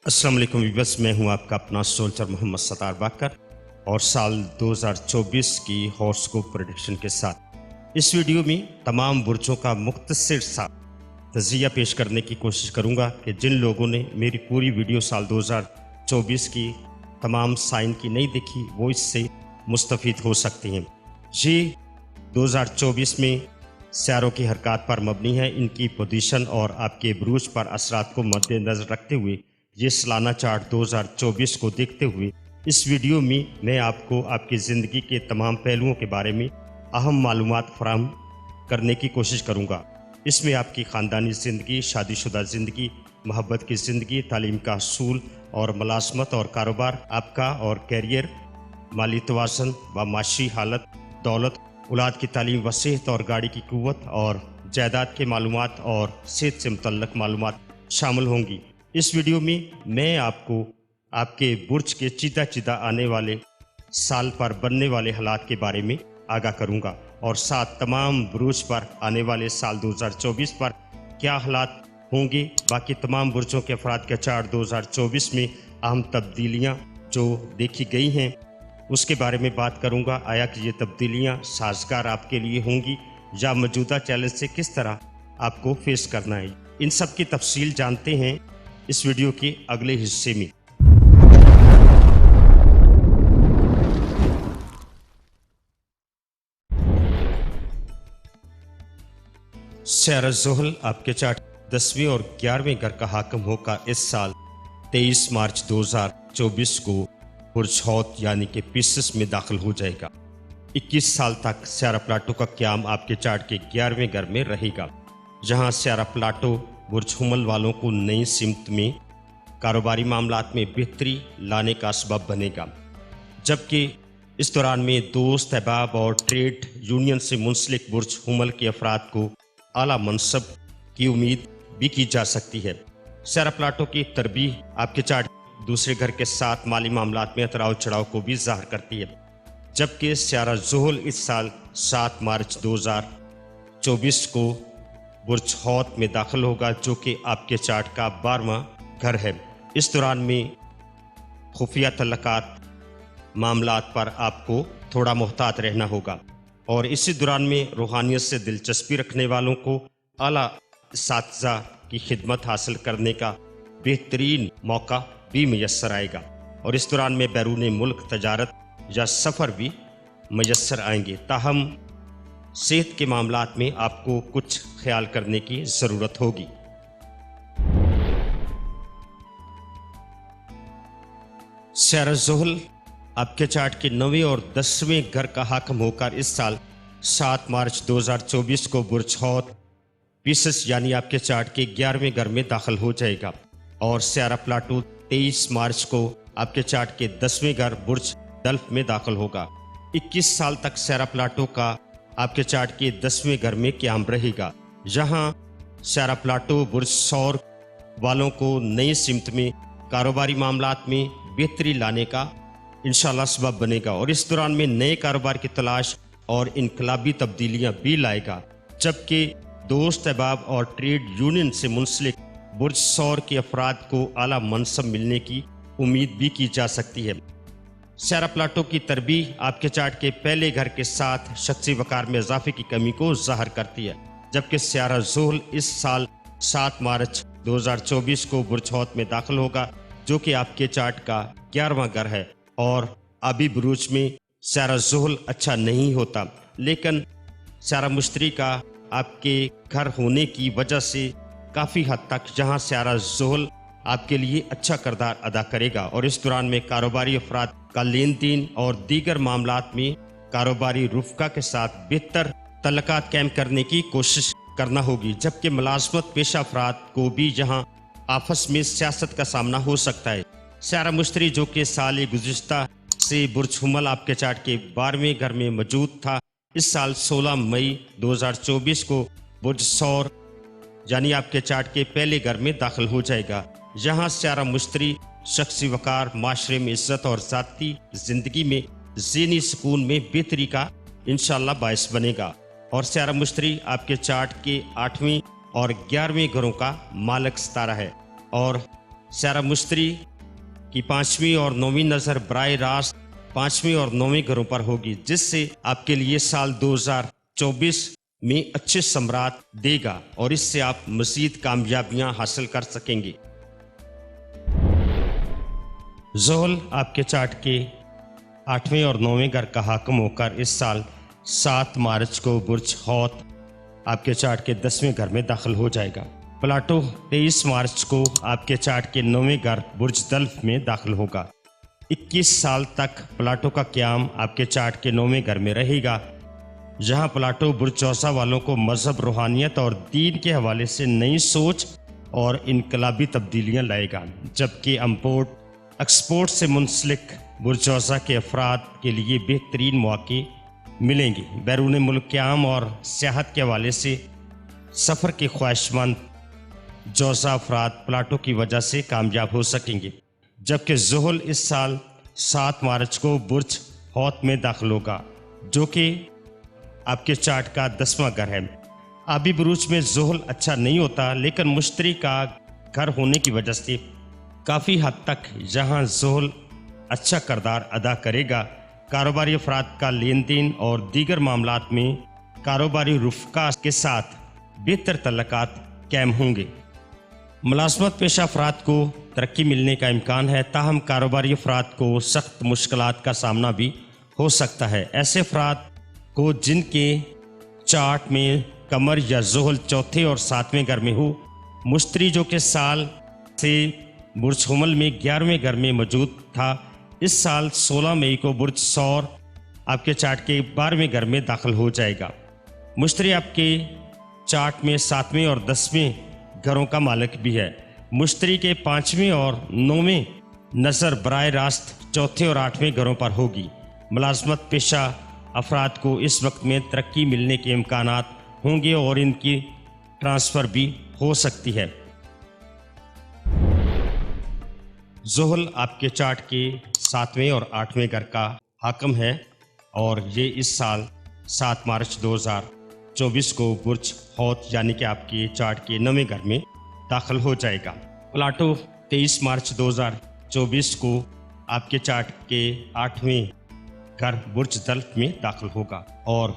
अस्सलाम वालेकुम व्यूअर्स, मैं हूं आपका अपना सोल्जर मोहम्मद सतार बाकर और साल 2024 की हॉरोस्कोप प्रेडिक्शन के साथ इस वीडियो में तमाम बुर्जों का मुख्तसर सा तजिया पेश करने की कोशिश करूंगा कि जिन लोगों ने मेरी पूरी वीडियो साल 2024 की तमाम साइन की नहीं देखी वो इससे मुस्तफ़ीद हो सकते हैं। ये 2024 में सियारों की हरकत पर मबनी है। इनकी पोजीशन और आपके बुरूज पर असरात को मद्देनज़र रखते हुए ये सालाना चार्ट 2024 को देखते हुए इस वीडियो में मैं आपको आपकी ज़िंदगी के तमाम पहलुओं के बारे में अहम मालूमात फराहम करने की कोशिश करूँगा। इसमें आपकी ख़ानदानी ज़िंदगी, शादीशुदा ज़िंदगी, मोहब्बत की ज़िंदगी, तालीम का असूल और मुलाज़मत और कारोबार, आपका और कैरियर, माली तवाज़ुन व माशी हालत, दौलत, औलाद की तालीम व सेहत और गाड़ी की क़ुव्वत और जायदाद के मालूमात और सेहत से मुतल्लक़ मालूमात शामिल होंगी। इस वीडियो में मैं आपको आपके बुर्ज के चीदा आने वाले साल पर बनने वाले हालात के बारे में आगाह करूंगा और साथ तमाम बुर्ज पर आने वाले साल 2024 पर क्या हालात होंगे, बाकी तमाम बुर्जों के अफराद का चार्ट 2024 में अहम तब्दीलियां जो देखी गई हैं उसके बारे में बात करूंगा। आया कि ये तब्दीलियां साजगार आपके लिए होंगी या मौजूदा चैलेंज से किस तरह आपको फेस करना है, इन सब की तफसील जानते हैं इस वीडियो के अगले हिस्से में। सैरा ज़ुहल आपके चार्ट 10वें और 11वें घर का हाकिम होकर इस साल 23 मार्च 2024 को बुर्ज हौत यानी कि पिसिस में दाखिल हो जाएगा। 21 साल तक सैरा प्लाटो का क़याम आपके चार्ट के 11वें घर में रहेगा, जहां सैरा प्लाटो बुर्ज हुमल वालों को नई सिमत में कारोबारी मामलात में बेहतरी लाने का सबब बनेगा, जबकि इस दौरान में दोस्त, अहबाब और ट्रेड यूनियन से मुंसलिक बुर्ज हुमल के अफराद को आला मनसब की उम्मीद भी की जा सकती है। सैरा प्लाटो की तरबीह आपके चार्ट दूसरे घर के साथ माली मामलात में उतराव चढ़ाव को भी ज़ाहिर करती है, जबकि सैरा ज़ुहल इस साल 7 मार्च 2024 को बुर्ज हौत में दाखिल होगा, जो कि आपके चार्ट का 12वां घर है। इस दौरान में खुफिया तल्लकात मामलात पर आपको थोड़ा मोहतात रहना होगा और इसी दौरान में रूहानियत से दिलचस्पी रखने वालों को आला इस्तिज़ा की खिदमत हासिल करने का बेहतरीन मौका भी मैसर आएगा और इस दौरान में बैरून मुल्क तजारत या सफ़र भी मैसर आएंगे। ताहम सेहत के मामलात में आपको कुछ ख्याल करने की ज़रूरत होगी। सैरा ज़ुहल आपके चार्ट के 9वें और 10वें घर का हाकिम होकर इस साल 7 मार्च 2024 को बुर्ज हौत पिसिस यानी आपके चार्ट के 11वें घर में दाखिल हो जाएगा और सैरा प्लाटो 23 मार्च को आपके चार्ट के 10वें घर बुर्ज दल्फ में दाखिल होगा। 21 साल तक सैरा प्लाटो का आपके चार्ट के 10वें घर में क़याम रहेगा, जहां सैरा प्लाटो बुर्ज सौर वालों को नई सिमत में कारोबारी मामलात में बेहतरी लाने का इंशाल्लाह सबब बनेगा और इस दौरान में नए कारोबार की तलाश और इनकलाबी तब्दीलियां भी लाएगा, जबकि दोस्त, अहबाब और ट्रेड यूनियन से मुंसलिक बुर्ज सौर के अफराद को आला मनसब मिलने की उम्मीद भी की जा सकती है। सैरा प्लाटो की तरबीह आपके चार्ट के पहले घर के साथ शख्सी वकार में इजाफे की कमी को ज़ाहिर करती है, जबकि सैरा ज़ुहल इस साल 7 मार्च 2024 को बुर्ज हौत में दाखिल होगा, जो कि आपके चार्ट का 11वां घर है और अभी बुरूज में सैरा ज़ुहल अच्छा नहीं होता, लेकिन सैरा मुश्तरी का आपके घर होने की वजह से काफ़ी हद तक जहां सैरा ज़ुहल आपके लिए अच्छा किरदार अदा करेगा और इस दौरान में कारोबारी अफराद का लेन देन और दीगर मामलात में कारोबारी रुफ़का के साथ बेहतर तल्लकात कायम करने की कोशिश करना होगी, जबकि मुलाज़मत पेशा अफराद को भी जहां आपस में सियासत का सामना हो सकता है। सैरा मुश्तरी जो कि साल गुज़िश्ता से बुर्ज हुमल आपके चार्ट के 12वें घर में मौजूद था, इस साल 16 मई 2024 को बुर्ज सौर यानी आपके चार्ट के पहले घर में दाखिल हो जाएगा, जहां सैरा मुश्तरी शख्सी वकार, माशरे में इज्जत और ज़ाती ज़िंदगी में ज़हनी सुकून में बेहतरी का इंशाल्लाह बायस बनेगा और सैरा मुश्तरी आपके चार्ट के 8वें और 11वें घरों का मालिक सितारा है और सारा मुश्तरी की 5वीं और 9वीं नज़र बराह रास्त 5वीं और 9वीं घरों पर होगी, जिससे आपके लिए साल 2024 में अच्छे सम्राट देगा और इससे आप मज़ीद कामयाबियां हासिल कर सकेंगे। ज़ोहल आपके चार्ट के 8वें और 9वें घर का हाकिम होकर इस साल 7 मार्च को बुर्ज हौत आपके चार्ट के 10वें घर में दाखिल हो जाएगा। प्लाटो 23 मार्च को आपके चार्ट के 9वें घर बुर्ज दल्फ में दाखिल होगा। 21 साल तक प्लाटो का क़याम आपके चार्ट के 9वें घर में रहेगा, जहां प्लाटो बुर्ज चौसा वालों को मजहब, रूहानियत और दीन के हवाले से नई सोच और इनकलाबी तब्दीलियां लाएगा, जबकि इम्पोर्ट एक्सपोर्ट से मुंसलिक बुर्ज चौसा के अफराद के लिए बेहतरीन मौके मिलेंगे। बैरून मुल्क क़याम और सियाहत के हवाले से सफ़र के ख्वाहिशमंद जौसा अफराद प्लाटो की वजह से कामयाब हो सकेंगे, जबकि ज़ोहल इस साल 7 मार्च को बुर्ज हौत में दाखिल होगा, जो कि आपके चार्ट का 10वां घर है। आबी बुरूज में ज़ोहल अच्छा नहीं होता, लेकिन मुश्तरी का घर होने की वजह से काफ़ी हद तक जहां ज़ोहल अच्छा किरदार अदा करेगा, कारोबारी अफराद का लेन देन और दीगर मामलात में कारोबारी रुफ़का के साथ बेहतर तल्लुकात कायम होंगे। मुलाज़मत पेशा अफराद को तरक्की मिलने का इम्कान है, ताहम कारोबारी अफराद को सख्त मुश्किलात का सामना भी हो सकता है। ऐसे अफराद को जिनके चार्ट में कमर या ज़ोहल चौथे और 7वें घर में हो, मुश्तरी जो कि साल से बुर्ज हुमल में 11वें घर में मौजूद था, इस साल 16 मई को बुर्ज सौर आपके चार्ट के 12वें घर में दाखिल हो जाएगा। मुश्तरी आपके चार्ट में 7वें और 10वें घरों का मालिक भी है। मुश्तरी के 5वें और 9वें नज़र बराह रास्त चौथे और 8वें घरों पर होगी। मुलाज़मत पेशा अफराद को इस वक्त में तरक्की मिलने के इम्कानात होंगे और इनकी ट्रांसफ़र भी हो सकती है। ज़ोहल आपके चार्ट के 7वें और 8वें घर का हाकिम है और ये इस साल 7 मार्च 2024 को बुर्ज हौत यानी कि आपके चार्ट के 9वें घर में दाखिल हो जाएगा। प्लाटो 23 मार्च 2024 को आपके चार्ट के 8वें घर बुर्ज दल्फ में दाखिल होगा और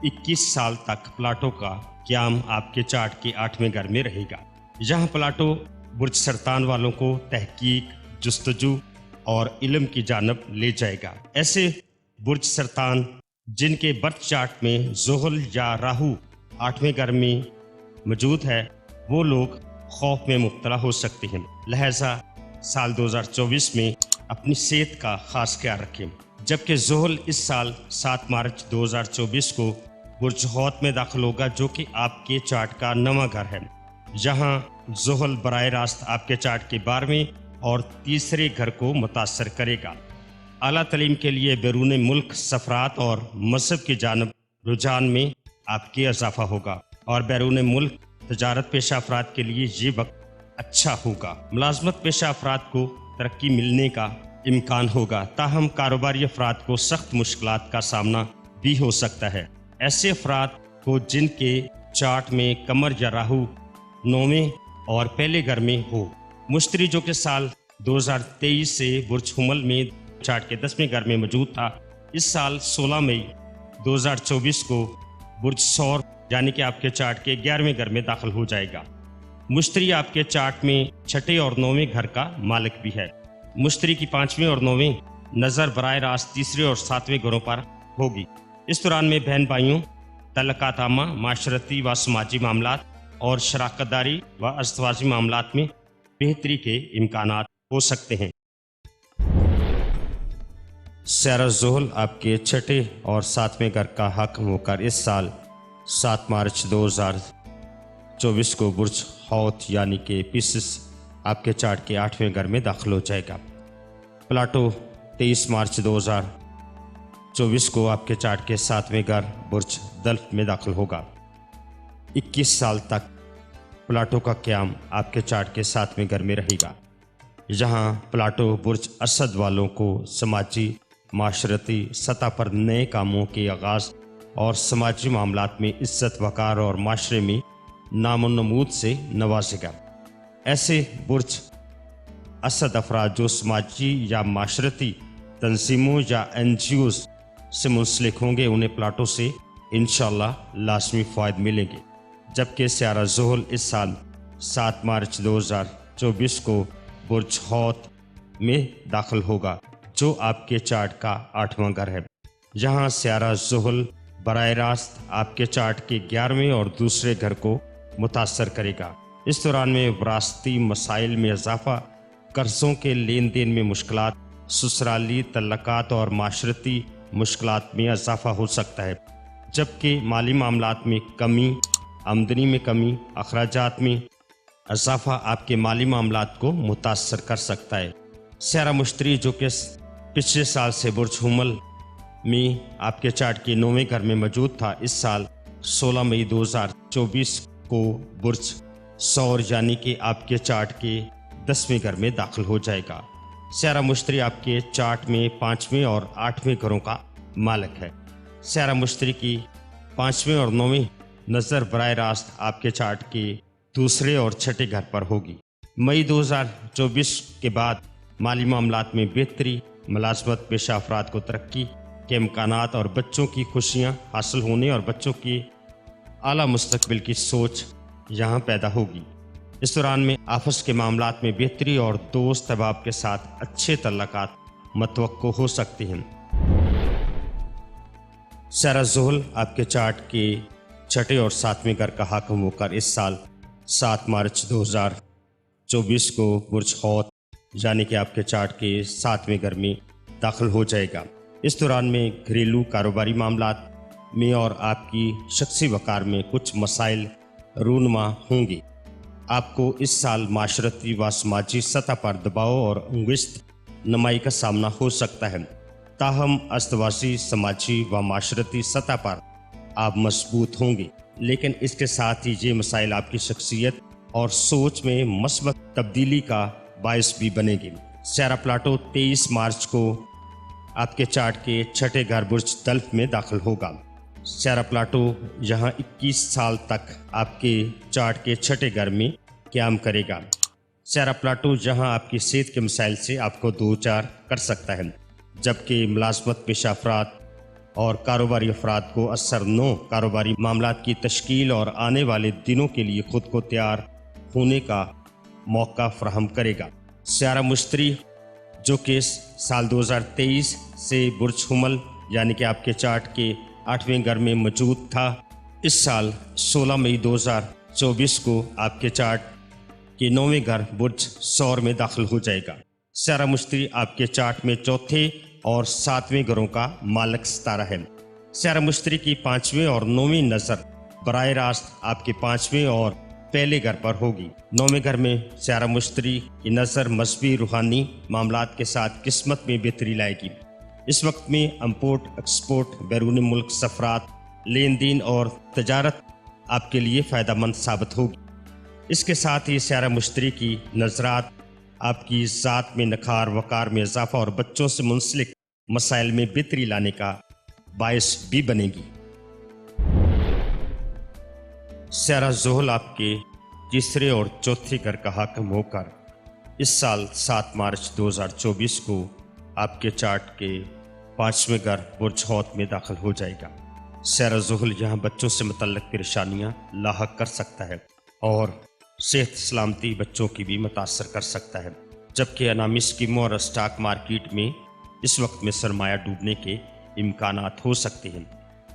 21 साल तक प्लाटो का क़याम आपके चार्ट के 8वें घर में रहेगा, जहां प्लाटो बुर्ज सरतान वालों को तहकीक, जुस्तजू और इल्म की जानब ले जाएगा। ऐसे बुर्ज सरतान जिनके बर्थ चार्ट में ज़ोहल या राहु 8वें घर में मौजूद है, वो लोग खौफ में मुब्तला हो सकते हैं, लिहाजा साल 2024 में अपनी सेहत का ख़ास ख्याल रखें। जबकि ज़ोहल इस साल 7 मार्च 2024 को बुर्ज हौत में दाखिल होगा, जो कि आपके चार्ट का 9वां घर है, जहां ज़ोहल बराह रास्त आपके चार्ट के 12वें और तीसरे घर को मुतासर करेगा। आला तालीम के लिए बैरून मुल्क सफ़रात और मज़हब की जानब रुझान में आपके इजाफा होगा और बैरून मुल्क तजारत पेशा अफराद के लिए ये वक्त अच्छा होगा। मुलाज़मत पेशा अफराद को तरक्की मिलने का इम्कान होगा, ताहम कारोबारी अफराद को सख्त मुश्किलात का सामना भी हो सकता है। ऐसे अफराद को जिनके चार्ट में कमर या राहु 9वें और पहले घर में हो, मुश्तरी जो कि साल 2023 से बुर्ज हुमल में चार्ट के 10वें घर में मौजूद था, इस साल 16 मई 2024 को बुर्ज सौर यानी कि आपके चार्ट के 11वें घर में दाखिल हो जाएगा। मुश्तरी आपके चार्ट में 6ठे और 9वें घर का मालिक भी है। मुश्तरी की 5वें और 9वें नज़र बराह रास्त तीसरे और 7वें घरों पर होगी। इस दौरान में बहन भाइयों, तल्लुकात आमा, माशरती व समाजी मामलात और शराकतदारी व अस्तवाजी मामलात में बेहतरी के इम्कानात हो सकते हैं। सारा ज़ोहल आपके 6ठे और 7वें घर का हाकिम होकर इस साल 7 मार्च 2024 को बुर्ज हौत यानी कि पिसिस आपके चार्ट के 8वें घर में दाखिल हो जाएगा। प्लाटो 23 मार्च 2024 को आपके चार्ट के 7वें घर बुर्ज दल्फ में दाखिल होगा। 21 साल तक प्लाटो का क़याम आपके चार्ट के 7वें घर में रहेगा, जहां प्लाटो बुर्ज असद वालों को समाजी माशरती सतह पर नए कामों के आगाज़ और समाजी मामलात में इज़्ज़त वक़ार और माशरे में नामो नमूद से नवाजेगा। ऐसे बुर्ज असद अफराद जो समाजी या माशरती तंजीमों या NGOs से मुंसलिक होंगे उन्हें प्लाटों से इंशाअल्लाह लाजमी फ़ायदे मिलेंगे। जबकि स्यारा ज़ुहल इस साल 7 मार्च 2024 को बुर्ज हौत में दाखिल होगा, जो आपके चार्ट का 8वां घर है। यहाँ स्यारा ज़ुहल बराह रास्त आपके चार्ट के 11वें और दूसरे घर को मुतासर करेगा। इस दौरान में विरासती मसाइल में इजाफा, कर्ज़ों के लेन देन में मुश्किलात, ससुराली तल्लकात और माशरती मुश्किलात में इजाफा हो सकता है। जबकि माली मामलात में कमी, आमदनी में कमी, अखराजात में इजाफा आपके माली मामलात को मुतासर कर सकता है। स्यारा मुश्तरी जो कि पिछले साल से बुर्ज हुमल में आपके चार्ट के 9वें घर में मौजूद था, इस साल 16 मई 2024 को बुर्ज सौर यानी कि आपके चार्ट के 10वें घर में दाखिल हो जाएगा। स्यारा मुश्तरी आपके चार्ट में 5वें और 8वें घरों का मालिक है। स्यारा मुश्तरी की 5वें और 9वें नज़र बराह रास्त आपके चार्ट के दूसरे और छठे घर पर होगी। मई 2024 के बाद माली मामलात में बेहतरी, मुलाजमत पेशा अफराद को तरक्की के इम्कानात और बच्चों की खुशियाँ हासिल होने और बच्चों की आला मुस्तकबिल की सोच यहाँ पैदा होगी। इस दौरान में आपस के मामलात में बेहतरी और दोस्त अहबाब के साथ अच्छे तल्लकात मतवक्को हो सकते हैं। स्यारा ज़ुहल आपके चार्ट के छठे और 7वें घर का हाकिम होकर इस साल 7 मार्च 2024 को बुर्ज हौत यानी कि आपके चार्ट के 7वें घर में दाखिल हो जाएगा। इस दौरान में घरेलू कारोबारी मामलात में और आपकी शख्सी वक़ार में कुछ मसाइल रूनमा होंगे। आपको इस साल माशरती व समाजी सतह पर दबाव और अंगुश्त नमाई का सामना हो सकता है। ताहम अस्तवासी समाजी व माशरती सतह पर आप मजबूत होंगे, लेकिन इसके साथ ही ये मसाइल आपकी शख्सियत और सोच में मस्बत तब्दीली का बायस भी बनेंगे। स्यारा प्लाटो 23 मार्च को आपके चार्ट के छठे घर बुर्ज दल्फ में दाखिल होगा। स्यारा प्लाटो यहाँ 21 साल तक आपके चार्ट के छठे घर में क़याम करेगा। स्यारा प्लाटो यहाँ आपकी सेहत के मसाइल से आपको दो चार कर सकता है, जबकि मुलाजमत पेशा अफराद और कारोबारी अफराद को असर नो कारोबारी मामलात की तश्कील और आने वाले दिनों के लिए खुद को तैयार होने का मौका फराहम करेगा। स्यारा मुश्तरी जो कि साल 2023 से बुर्ज हुमल यानी कि आपके चार्ट के 8वें घर में मौजूद था, इस साल 16 मई 2024 को आपके चार्ट के 9वें घर बुर्ज सौर में दाखिल हो जाएगा। स्यारा मुश्तरी आपके चार्ट में चौथे और 7वें घरों का मालिक सितारा है। स्यारा मुश्तरी की 5वें और 9वीं नज़र बराह रास्त आपके 5वें और पहले घर पर होगी। 9वें घर में स्यारा मुश्तरी की नज़र मजहबी रूहानी मामलात के साथ किस्मत में बेहतरी लाएगी। इस वक्त में इम्पोर्ट एक्सपोर्ट, बैरून मुल्क सफरात, लेन देन और तजारत आपके लिए फ़ायदेमंद साबित होगी। इसके साथ ही स्यारा मुश्तरी की नज़रात आपकी ज़ात में नखार वक़ार में इजाफा और बच्चों से मुंसलिक मसाइल में बेहतरी लाने का बायस भी बनेगी। स्यारा ज़ुहल आपके तीसरे और चौथे घर का हाकिम होकर इस साल 7 मार्च 2024 को आपके चार्ट के 5वें घर बुर्ज हौत में दाखिल हो जाएगा। स्यारा ज़ुहल यहाँ बच्चों से मुतल्लिक़ परेशानियाँ लाहक कर सकता है और सेहत सलामती बच्चों की भी मुतासर कर सकता है, जबकि अनामी स्कीमों और स्टॉक मार्केट में इस वक्त में सरमाया डूबने के इम्कानात हो सकते हैं।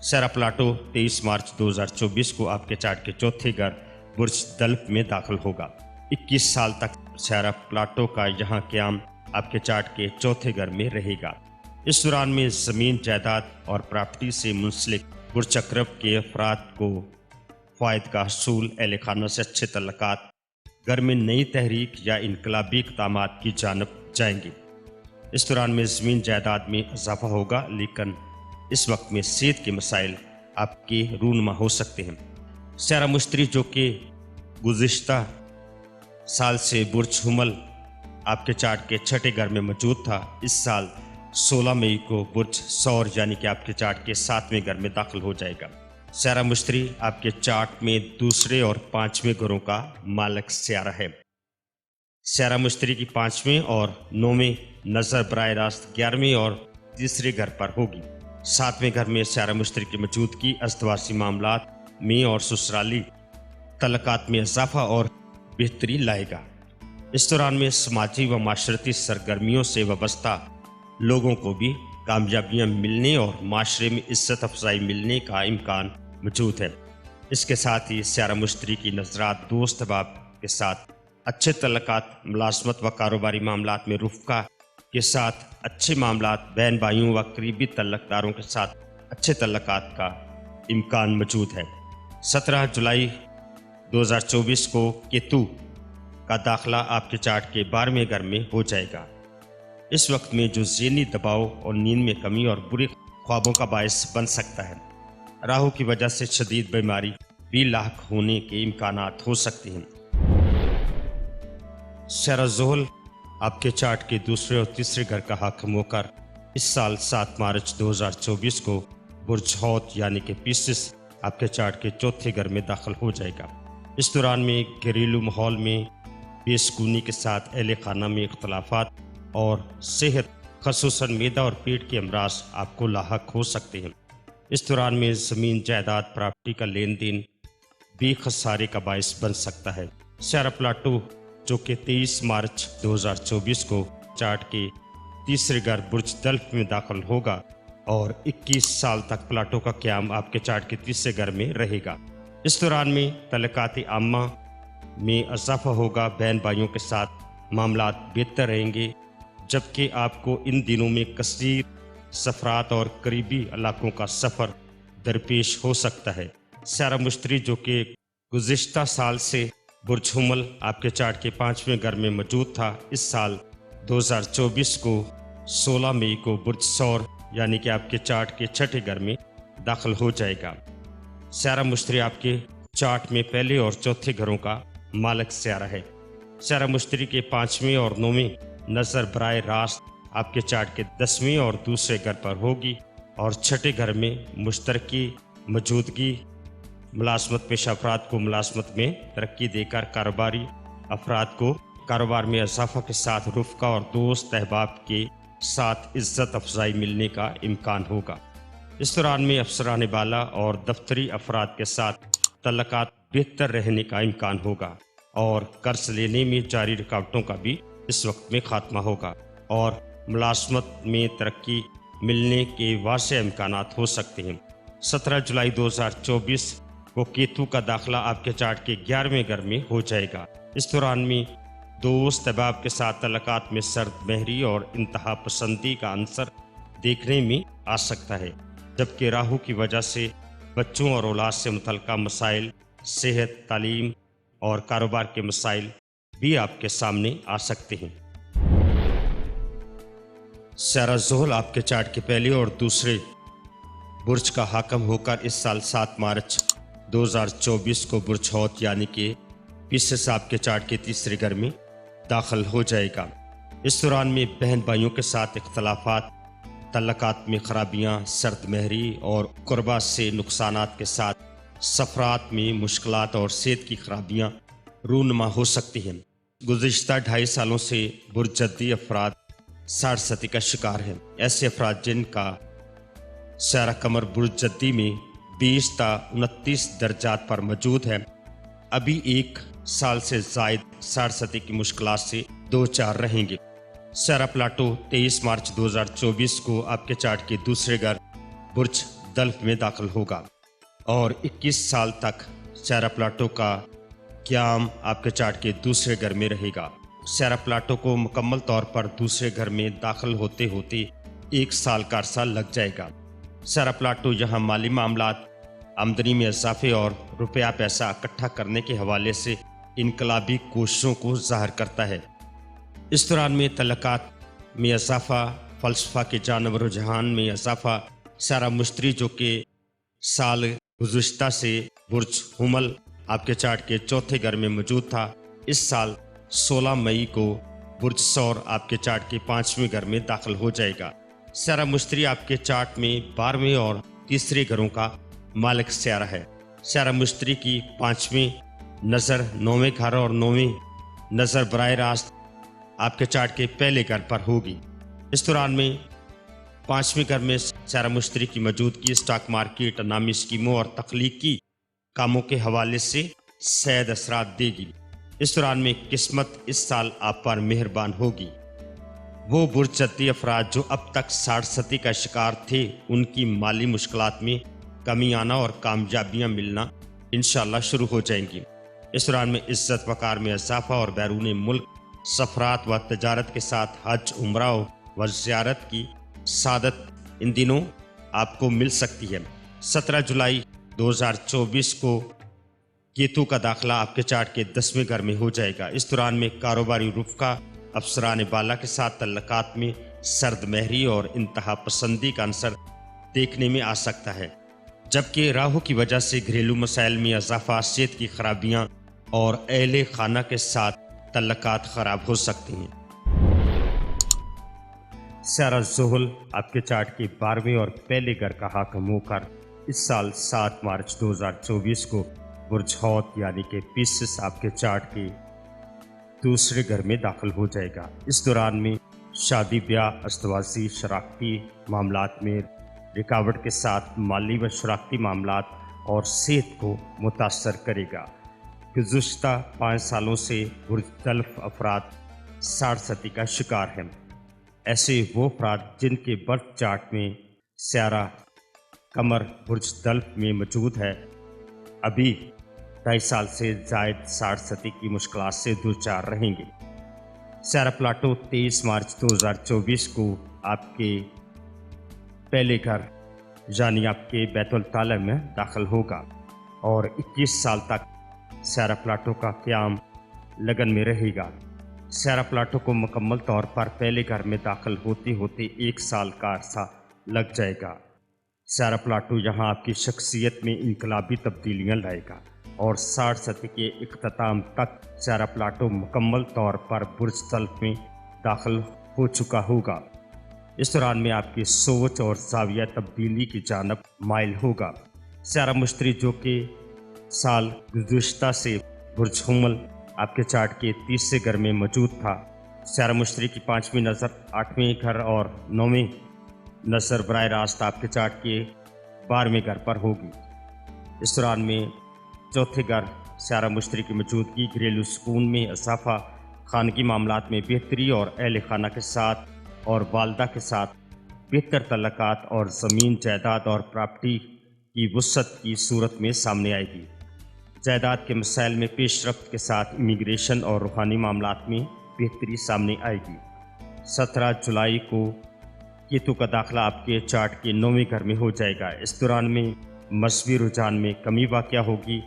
स्यारा प्लाटो 23 मार्च 2024 को आपके चार्ट के चौथे घर बुर्ज दल्फ में दाखिल होगा। 21 साल तक स्यारा प्लाटो का यहाँ क़याम आपके चार्ट के चौथे घर में रहेगा। इस दौरान में ज़मीन जायदाद और प्रॉपर्टी से मुंसलिक बुर्ज अक़रब के अफराद को फ़ायद का हसूल, अहल खाना से अच्छे तल्लकात, घर में नई तहरीक या इनकलाबी इक़दामात की जानब जाएंगे। इस दौरान में ज़मीन जायदाद में इजाफा होगा, लेकिन इस वक्त में सेहत के मसाइल आपके रूनमा हो सकते हैं। स्यारा मुश्तरी जो कि गुज़िश्ता साल से बुर्ज हुमल आपके चार्ट के छठे घर में मौजूद था, इस साल 16 मई को बुर्ज सौर यानी कि आपके चार्ट के 7वें घर में दाखिल हो जाएगा। स्यारा मुश्तरी आपके चार्ट में दूसरे और 5वें घरों का मालिक स्यारा है। स्यारा मुश्तरी की 5वें और 9वें नज़र बराह रास्त 11वें और तीसरे घर पर होगी। 7वें घर में स्यारा मुश्तरी की मौजूदगी अस्तवासी मामलात में और ससुराली तल्लुकात में इजाफा और बेहतरी लाएगा। इस दौरान में समाजी व माशरती सरगर्मियों से वाबस्ता लोगों को भी कामयाबियाँ मिलने और माशरे में इज्जत अफजाई मिलने का इम्कान मौजूद है। इसके साथ ही स्यारा मुश्तरी की नज़रात दोस्त अहबाब के साथ अच्छे तल्लुकात, मुलाजमत व कारोबारी मामलात में रुफ़का के साथ अच्छे मामलात, बहन भाइयों व करीबी तल्लुकदारों के साथ अच्छे तल्लुकात का इम्कान मौजूद है। 17 जुलाई 2024 को केतु का दाखिला आपके चार्ट के 12वें घर में हो जाएगा। इस वक्त में जो ज़हनी दबाव और नींद में कमी और बुरे ख्वाबों का बायस बन सकता है। राहु की वजह से शदीद बीमारी भी लाक होने के इम्कानात हो सकते हैं। स्यारा ज़ोहल आपके चार्ट के दूसरे और तीसरे घर का हाकिम होकर इस साल 7 मार्च 2024 को बुर्ज हौत यानी कि पिसिस आपके चार्ट के चौथे घर में दाखिल हो जाएगा। इस दौरान में घरेलू माहौल में बेसकूनी के साथ अहले खाना में इख्तलाफात और सेहत खसूसन मैदा और पेट के अमराज आपको लाहक हो सकते हैं। इस दौरान में ज़मीन जायदाद प्रॉपर्टी का लेन देन भी खसारे का बायस बन सकता है। स्यारा प्लाटो जो कि 23 मार्च 2024 को चार्ट के तीसरे घर बुर्ज दल्फ में दाखिल होगा और 21 साल तक प्लाटो का क़याम आपके चार्ट के तीसरे घर में रहेगा। इस दौरान में तल्लुकात आम्मा में इजाफा होगा, बहन भाइयों के साथ मामलात बेहतर रहेंगे, जबकि आपको इन दिनों में कसीर सफरात और करीबी इलाकों का सफ़र दरपेश हो सकता है। स्यारा मुश्तरी जो कि गुज़िश्ता साल से बुर्ज हुमल आपके चार्ट के 5वें घर में मौजूद था, इस साल 2024 को 16 मई को बुर्ज सौर यानी कि आपके चार्ट के छठे घर में दाखिल हो जाएगा। स्यारा मुश्तरी आपके चार्ट में पहले और चौथे घरों का मालिक स्यारा है। स्यारा मुश्तरी के 5वें और 9वें नज़र बराह रास्त आपके चार्ट के 10वें और दूसरे घर पर होगी और छठे घर में मुश्तरकी मौजूदगी मुलाजमत पेशा अफराद को मुलाजमत में तरक्की देकर कारोबारी अफराद को कारोबार में इजाफा के साथ रुफ़का और दोस्त अहबाब के साथ इज्जत अफजाई मिलने का इम्कान होगा। इस दौरान में अफसरान बाला और दफ्तरी अफराद के साथ तल्लुकात बेहतर रहने का इम्कान होगा और कर्ज लेने में जारी रुकावटों का भी इस वक्त में खात्मा होगा और मुलाजमत में तरक्की मिलने के वाज़ेह इम्कानात हो सकते हैं। 17 जुलाई 2024 को केतु का दाखिला आपके चार्ट के 11वें घर में हो जाएगा। इस दौरान में दोस्त अहबाब के साथ तल्लुकात में सर्द महरी और इंतहा पसंदी का अंसर देखने में आ सकता है, जबकि राहु की वजह से बच्चों और औलाद से मुतल्लिका मसाइल, सेहत, तालीम और कारोबार के मसाइल भी आपके सामने आ सकते हैं। स्यारा ज़ोहल आपके चार्ट के पहले और दूसरे बुर्ज का हाकिम होकर इस साल 7 मार्च 2024 को बुर्ज हौत यानी कि पिसिस आपके चार्ट के तीसरे घर में दाखिल हो जाएगा। इस दौरान में बहन भाइयों के साथ इख्तलाफात, तल्लुकात में खराबियाँ, सर्द महरी और कुर्बा से नुकसानात के साथ सफरात में मुश्किलात और सेहत की खराबियाँ रूनमा हो सकती हैं। गुज़िश्ता 2.5 सालों से बुर्जदी अफराद साठ सती का शिकार हैं। ऐसे अफराद जिनका स्यारा कमर बुर्जदी में 20 ता 29 दर्जात पर मौजूद है, अभी 1 साल से जायद साठ सती की मुश्किलात से दो चार रहेंगे। स्यारा प्लाटो 23 मार्च 2024 को आपके चार्ट के दूसरे घर बुर्ज दल्फ में दाखिल होगा और 21 साल तक स्यारा प्लाटो का क़याम आपके चार्ट के दूसरे घर में रहेगा। स्यारा प्लाटो को मुकम्मल तौर पर दूसरे घर में दाखिल होते होते 1 साल का अरसा लग जाएगा। स्यारा प्लाटो यहाँ माली मामलात, आमदनी में इजाफे और रुपया पैसा इकट्ठा करने के हवाले से इनकलाबी कोशिशों को ज़ाहिर करता है। इस दौरान में तल्लुकात में इजाफा, फ़लसफ़ा के जानब रुझान में इजाफा। स्यारा मुश्तरी जो कि साल गुज़िश्ता से बुर्ज हुमल आपके चार्ट के चौथे घर में मौजूद था, इस साल 16 मई को बुर्ज सौर आपके चार्ट के 5वें घर में दाखिल हो जाएगा। स्यारा मुश्तरी आपके चार्ट में 12वें और तीसरे घरों का मालिक स्यारा है। स्यारा मुश्तरी की 5वीं नज़र 9वें घर और 9वें नज़र बराह रास्त आपके चार्ट के पहले घर पर होगी। इस दौरान में पांचवें घर में सैरा मुश्तरी की मौजूदगी स्टॉक मार्केट, नामी स्कीमों और तख्लीकी कामों के हवाले से सैद असरात देगी। इस दौरान में किस्मत इस साल आप पर मेहरबान होगी। वो बुरजती अफराद जो अब तक साठ सती का शिकार थे, उनकी माली मुश्किलात में कमी आना और कामयाबियां मिलना इंशाअल्लाह शुरू हो जाएंगी। इस दौरान में इज्जत वकार में इजाफा और बैरून मुल्क सफरात व तजारत के साथ हज, उम्रा व ज़ियारत की सादत इन दिनों आपको मिल सकती है। 17 जुलाई 2024 को केतु का दाखिला आपके चार्ट के 10वें घर में हो जाएगा। इस दौरान में कारोबारी रुफ़का, अफसरान बाला के साथ तल्लकात में सर्द महरी और इंतहा पसंदी का अंसर देखने में आ सकता है, जबकि राहु की वजह से घरेलू मसाइल में इजाफा, सेहत की खराबियां और अहले खाना के साथ तल्लकात खराब हो सकती हैं। सैरा ज़ुहल आपके चार्ट के 12वें और पहले घर का हाकिम होकर इस साल 7 मार्च 2024 को बुर्ज हौत यानी कि पिसिस आपके चार्ट के दूसरे घर में दाखिल हो जाएगा। इस दौरान में शादी, ब्याह, अस्तवासी, शराकती मामलात में रुकावट के साथ माली व शराकती मामलात और सेहत को मुतासर करेगा। गुज़श्ता 5 सालों से बुर्ज अफराद साठ सती का शिकार हैं। ऐसे वो अफराद जिनके बर्थ चार्ट में सैरा कमर बुर्ज दल्फ में मौजूद है, अभी 2.5 साल से जायद साठ सती की मुश्किलात से दूचार रहेंगे। सैरा प्लाटो 23 मार्च 2024 को आपके पहले घर यानी आपके बैतुल ताला में दाखिल होगा और 21 साल तक सैरा प्लाटो का क़याम लगन में रहेगा। सैरा प्लाटो को मुकम्मल तौर पर पहले घर में दाखिल होते होते 1 साल का अरसा लग जाएगा। सैरा प्लाटो यहाँ आपकी शख्सियत में इनकलाबी तब्दीलियाँ लाएगा और 60 सदी के इख्तिताम तक सैरा प्लाटो मुकम्मल तौर पर बुर्ज तल्फ में दाखिल हो चुका होगा। इस दौरान में आपकी सोच और ज़ाविया तब्दीली की जानब माइल होगा। सैरा मुश्तरी जो कि साल गुज़श्ता से बुर्ज हुमल आपके चार्ट के 30 घर में मौजूद था, सैरा मुश्तरी की 5वीं नज़र 8वें घर और 9वीं नज़र बराह रास्त आपके चार्ट के 12वें घर पर होगी। इस दौरान में चौथे घर सैरा मुश्तरी की मौजूदगी घरेलू सुकून में इजाफा, खानगी मामलात में बेहतरी और अहल खाना के साथ और वालदा के साथ बेहतर तल्लकात और ज़मीन, जायदाद और प्रॉपर्टी की वुसअत की सूरत में सामने आएगी। जायदाद के मसाइल में पेशरफ्त के साथ इमिग्रेशन और रूहानी मामलात में बेहतरी सामने आएगी। 17 जुलाई को केतु का दाखिला आपके चार्ट के 9वें घर में हो जाएगा। इस दौरान में मजहबी रुझान में कमी वाक़या होगी।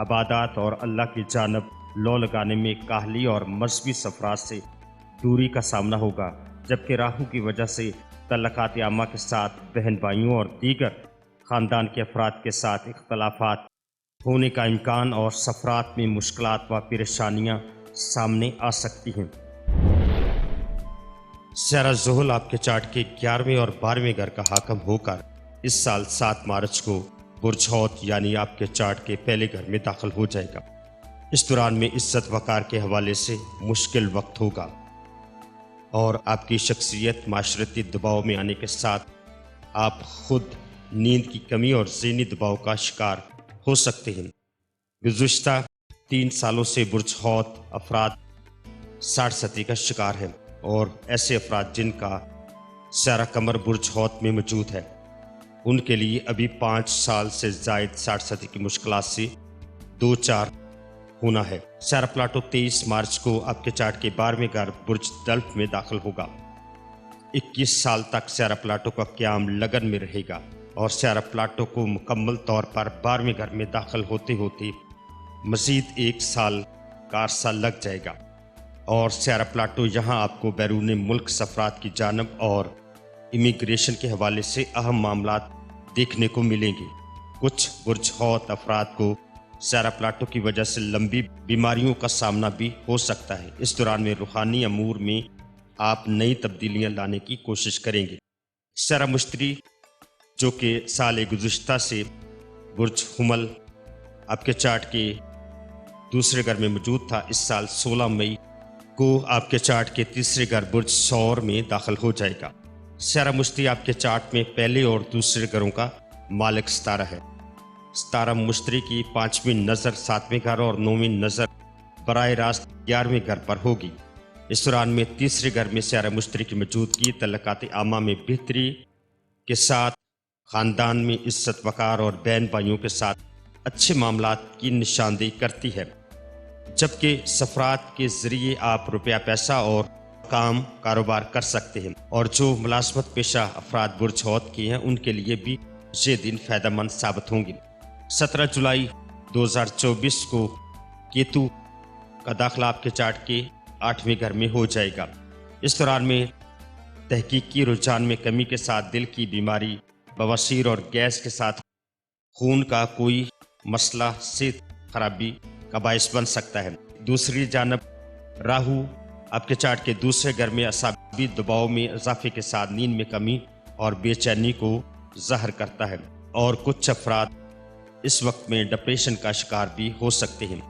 इबादत और अल्लाह की जानब लौ लगाने में काहली और मजहबी सफरात से दूरी का सामना होगा, जबकि राहु की वजह से तल्लकात आमा के साथ बहन भाइयों और दीगर ख़ानदान के अफराद के साथ इख्तलाफात होने का इम्कान और सफरात में मुश्किलात व परेशानियाँ सामने आ सकती हैं। सैरा ज़ुहल आपके चार्ट के 11वें और 12वें घर का हाकिम होकर इस साल 7 मार्च को बुर्ज हौत यानी आपके चार्ट के पहले घर में दाखिल हो जाएगा। इस दौरान में इज्जत वकार के हवाले से मुश्किल वक्त होगा और आपकी शख्सियत माशरती दबाव में आने के साथ आप खुद नींद की कमी और ज़हनी दबाव का शिकार हो सकते हैं। गुज़श्ता 3 सालों से बुर्ज हौत अफराद साठ सती का शिकार हैं और ऐसे अफराद जिनका सैरा कमर बुर्ज हौत में मौजूद है, उनके लिए अभी 5 साल से जायद साठ सदी की मुश्किलात से दो चार होना है। सैरा प्लाटो 23 मार्च को आपके चार्ट के 12वें घर बुर्ज दल्फ में दाखिल होगा। 21 साल तक सैरा प्लाटो का क़याम लगन में रहेगा और सैरा प्लाटो को मुकम्मल तौर पर 12वें घर में दाखिल होते होते मज़ीद 1 साल का अरसा लग जाएगा और सैरा प्लाटो यहाँ आपको बैरून मुल्क सफरात की जानब और इमिग्रेशन के हवाले से अहम मामलात देखने को मिलेंगे। कुछ बुर्ज हौत अफराद को सैरा प्लाटो की वजह से लंबी बीमारियों का सामना भी हो सकता है। इस दौरान में रूहानी अमूर में आप नई तब्दीलियां लाने की कोशिश करेंगे। सैरा मुश्तरी जो कि साल गुज़श्ता से बुर्ज हुमल आपके चार्ट के दूसरे घर में मौजूद था, इस साल 16 मई को आपके चार्ट के तीसरे घर बुर्ज सौर में दाखिल हो जाएगा। सितारा मुश्तरी आपके चार्ट में पहले और दूसरे घरों का मालिक सितारा है। सितारा मुश्तरी की 5वीं नज़र 7वें घर और 9वीं नज़र बराह रास्त 11वें घर पर होगी। इस दौरान में तीसरे घर में सितारा मुश्तरी की मौजूदगी तल्लुकात आमा में बेहतरी के साथ ख़ानदान में इज्जत वक़ार और बहन भाइयों के साथ अच्छे मामलात की निशानदेही करती है, जबकि सफरात के ज़रिए आप रुपया पैसा और काम कारोबार कर सकते हैं। और जो मुलाजमत पेशा अफराद बुर्ज हौत की हैं उनके लिए भी ये दिन फ़ायदेमंद साबित होंगे। 17 जुलाई 2024 को केतु का दाखिला आपके चार्ट के 8वें घर में हो जाएगा। इस दौरान में तहकीकी रुझान में कमी के साथ दिल की बीमारी, बवासीर और गैस के साथ खून का कोई मसला सेहत खराबी का बायस बन सकता है। दूसरी जानब राहु आपके चार्ट के दूसरे घर में असाबी दबाव में इजाफे के साथ नींद में कमी और बेचैनी को ज़ाहिर करता है और कुछ अफराद इस वक्त में डिप्रेशन का शिकार भी हो सकते हैं।